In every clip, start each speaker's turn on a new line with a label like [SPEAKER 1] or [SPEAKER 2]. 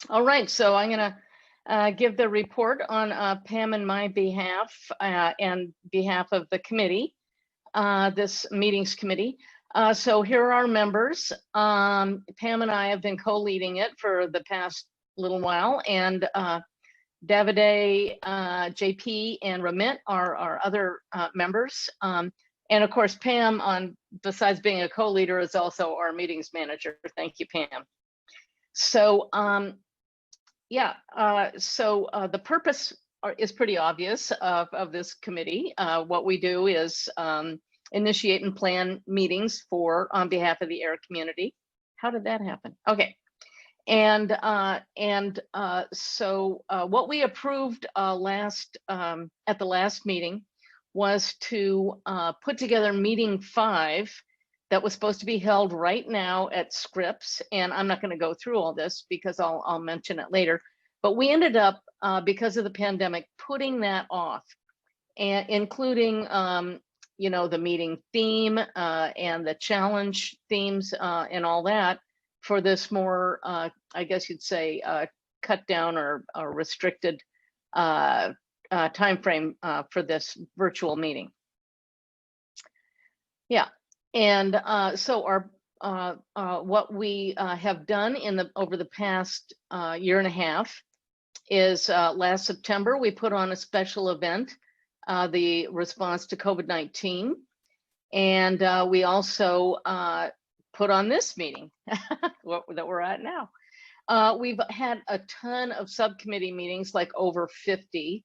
[SPEAKER 1] All right, so I'm going to give the report on Pam and my behalf and behalf of the committee, this meetings committee. So here are our members. Pam and I have been co-leading it for the past little while, and Davide, JP, and Ramit are our other members. And of course, Pam, besides being a co-leader, is also our meetings manager. Thank you, Pam. So the purpose is pretty obvious of this committee. What we do is initiate and plan meetings on behalf of the AIRR community. How did that happen? Okay. And so what we approved at the last meeting was to put together meeting 5 that was supposed to be held right now at Scripps. And I'm not going to go through all this because I'll mention it later. But we ended up, because of the pandemic, putting that off, and including the meeting theme and the challenge themes and all that, for this more, I guess you'd say, cut down or restricted time frame for this virtual meeting. Yeah, and so what we have done over the past year and a half is last September we put on a special event, the response to COVID-19, and we also put on this meeting that we're at now. We've had a ton of subcommittee meetings, like over 50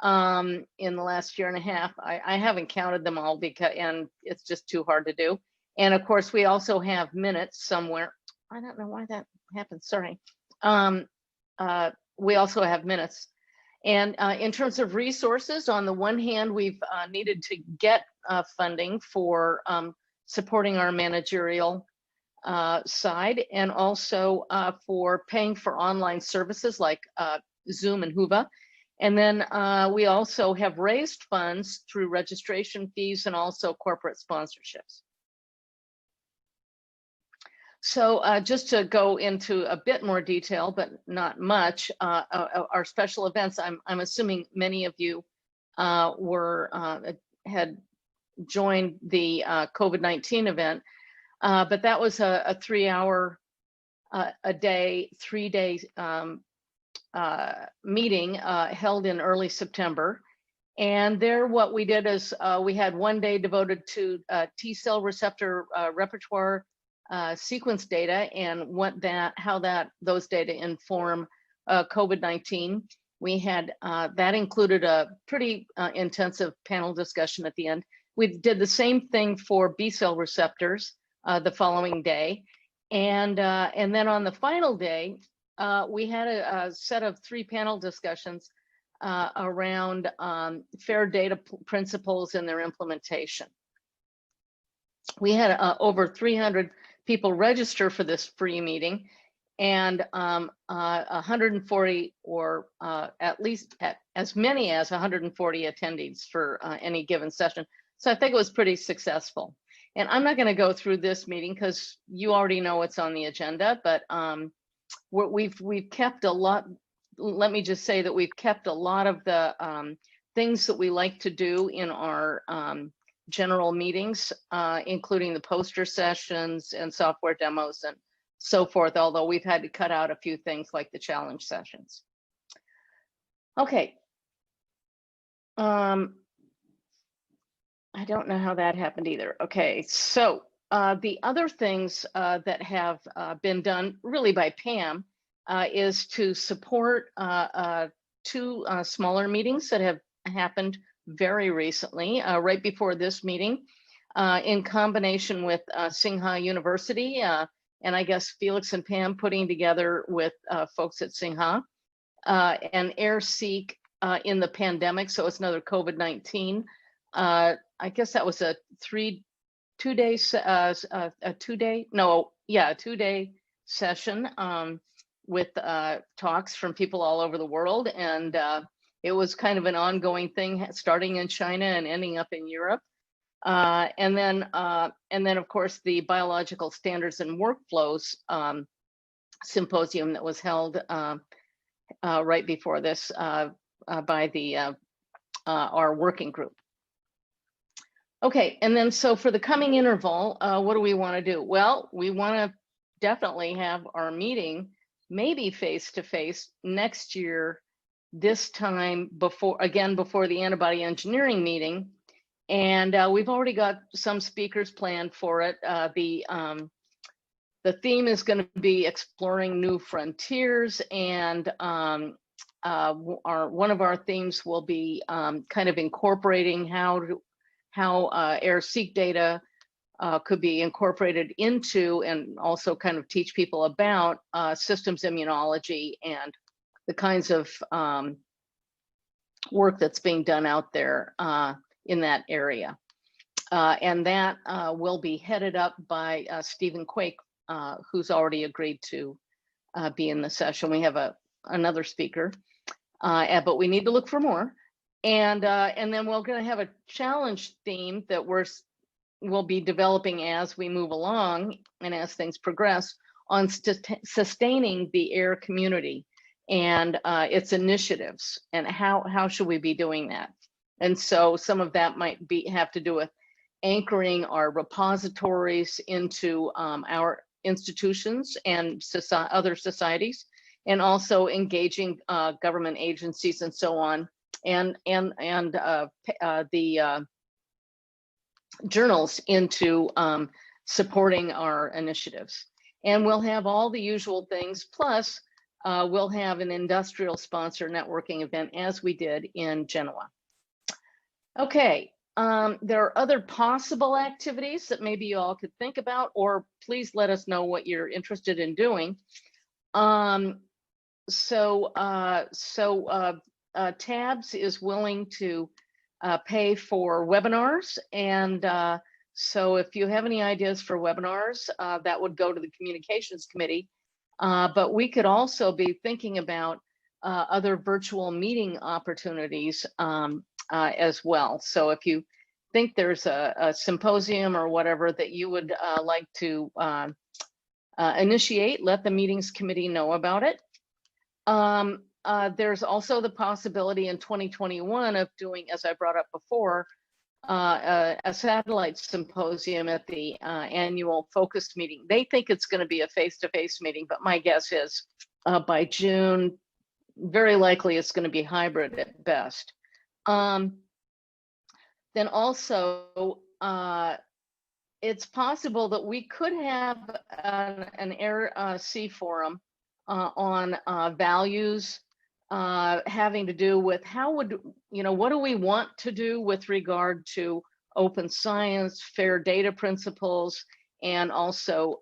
[SPEAKER 1] in the last year and a half. I haven't counted them all and it's just too hard to do. And of course, we also have minutes somewhere. I don't know why that happened, sorry. We also have minutes. And in terms of resources, on the one hand, we've needed to get funding for supporting our managerial side, and also for paying for online services like Zoom and Whova. And then we also have raised funds through registration fees and also corporate sponsorships. So just to go into a bit more detail, but not much, our special events, I'm assuming many of you had joined the COVID-19 event, but that was a 3-hour a day, 3-day meeting held in early September. And there, what we did is we had 1 day devoted to T-cell receptor repertoire sequence data and how those data inform COVID-19. We had that included a pretty intensive panel discussion at the end. We did the same thing for B-cell receptors the following day, and then on the final day we had a set of 3 panel discussions around fair data principles and their implementation. We had over 300 people register for this free meeting, and 140 or at least as many as 140 attendees for any given session. So I think it was pretty successful. And I'm not going to go through this meeting because you already know what's on the agenda, but we've kept a lot. Let me just say that we've kept a lot of the things that we like to do in our general meetings, including the poster sessions and software demos and so forth, although we've had to cut out a few things like the challenge sessions. Okay. I don't know how that happened either. Okay, so the other things that have been done really by Pam is to support 2 smaller meetings that have happened very recently, right before this meeting, in combination with Singha University, and I guess Felix and Pam putting together with folks at Singha, and AIRR-C in the pandemic, so it's another COVID-19. I guess that was a 2-day session with talks from people all over the world, and it was kind of an ongoing thing, starting in China and ending up in Europe. And then of course the biological standards and workflows symposium that was held right before this by the our working group. Okay, and then so for the coming interval, what do we want to do? Well, we want to definitely have our meeting, maybe face-to-face next year, this time before the antibody engineering meeting. And we've already got some speakers planned for it. The theme is going to be exploring new frontiers, and one of our themes will be kind of incorporating how AIRR-seq data could be incorporated into, and also kind of teach people about systems immunology and the kinds of work that's being done out there in that area. And that will be headed up by Stephen Quake, who's already agreed to be in the session. We have another speaker, but we need to look for more. And then we're going to have a challenge theme that we'll be developing as we move along and as things progress on sustaining the AIR community and its initiatives, and how should we be doing that. And so some of that might have to do with anchoring our repositories into our institutions and other societies, and also engaging government agencies and so on, and the journals into supporting our initiatives. And we'll have all the usual things, plus we'll have an industrial sponsor networking event as we did in Genoa. Okay, there are other possible activities that maybe you all could think about, or please let us know what you're interested in doing. TABS is willing to pay for webinars, and so if you have any ideas for webinars, that would go to the communications committee. But we could also be thinking about other virtual meeting opportunities as well. So if you think there's a symposium or whatever that you would like to initiate, let the meetings committee know about it. There's also the possibility in 2021 of doing, as I brought up before, a satellite symposium at the annual focused meeting. They think it's going to be a face-to-face meeting, but my guess is by June, very likely it's going to be hybrid at best. Then also, it's possible that we could have an AIRR-C forum on values having to do with what do we want to do with regard to open science, fair data principles, and also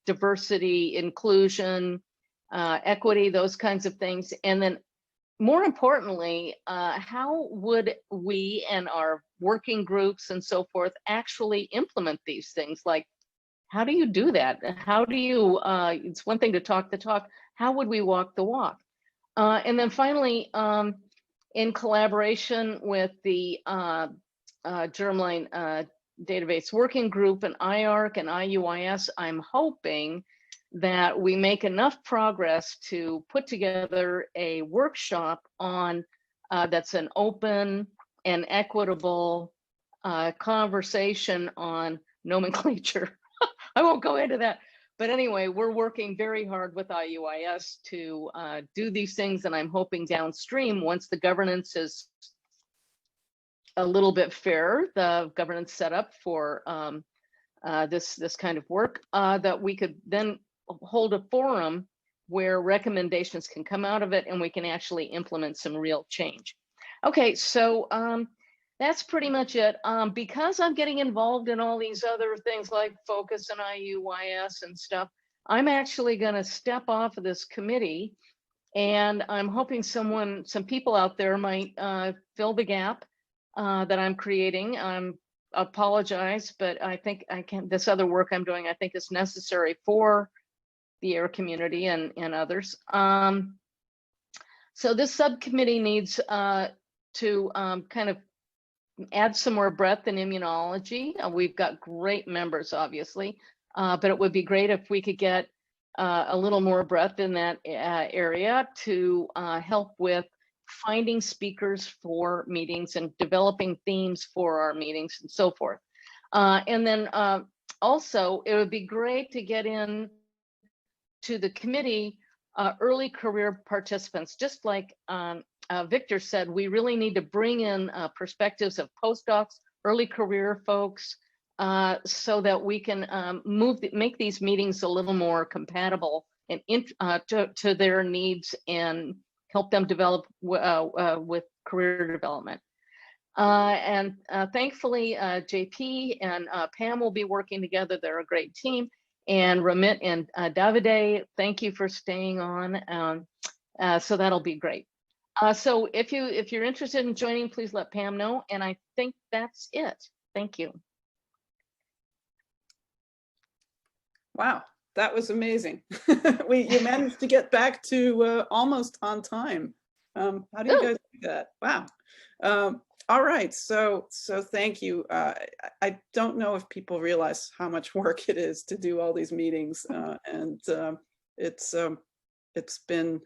[SPEAKER 1] diversity, inclusion, equity, those kinds of things. And then more importantly, how would we and our working groups and so forth actually implement these things? Like, how do you do that? How do you, it's one thing to talk the talk, how would we walk the walk? And then finally, in collaboration with the Germline Database Working Group and AIRRC and IUIS, I'm hoping that we make enough progress to put together a workshop on that's an open and equitable conversation on nomenclature. I won't go into that, but anyway, we're working very hard with IUIS to do these things, and I'm hoping downstream, once the governance is a little bit fair, the governance set up for this kind of work, that we could then hold a forum where recommendations can come out of it and we can actually implement some real change. Okay, so that's pretty much it. Because I'm getting involved in all these other things like Focus and IUIS and stuff, I'm actually going to step off of this committee, and I'm hoping some people out there might fill the gap that I'm creating. I apologize, but I think this other work I'm doing, I think is necessary for the AIR community and others. So this subcommittee needs to kind of add some more breadth in immunology. We've got great members, obviously, but it would be great if we could get a little more breadth in that area to help with finding speakers for meetings and developing themes for our meetings and so forth. And then also, it would be great to get in to the committee early career participants. Just like Victor said, we really need to bring in perspectives of postdocs, early career folks, so that we can make these meetings a little more compatible and to their needs and help them develop with career development. And thankfully, JP and Pam will be working together. They're a great team. And Ramit and Davide, thank you for staying on. So that'll be great. So if you're interested in joining, please let Pam know. And I think that's it. Thank you.
[SPEAKER 2] Wow, that was amazing. You managed to get back to almost on time. How do you guys do that? Wow. All right, so thank you. I don't know if people realize how much work it is to do all these meetings, and it's been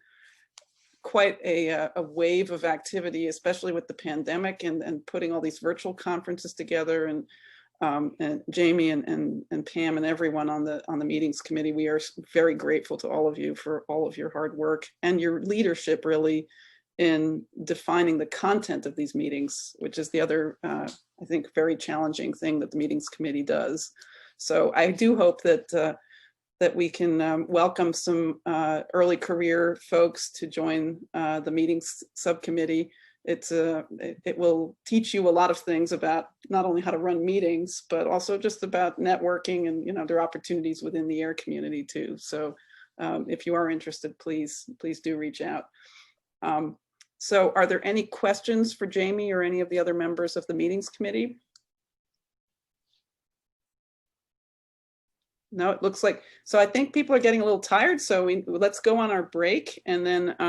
[SPEAKER 2] quite a wave of activity, especially with the pandemic and putting all these virtual conferences together. And Jamie and Pam and everyone on the meetings committee, we are very grateful to all of you for all of your hard work and your leadership, really, in defining the content of these meetings, which is the other, I think, very challenging thing that the meetings committee does. So I do hope that that we can welcome some early career folks to join the meetings subcommittee. It will teach you a lot of things about not only how to run meetings, but also just about networking and there are opportunities within the AIR community too. So if you are interested, please do reach out. So are there any questions for Jamie or any of the other members of the meetings committee? No, it looks like, so I think people are getting a little tired, so let's go on our break and then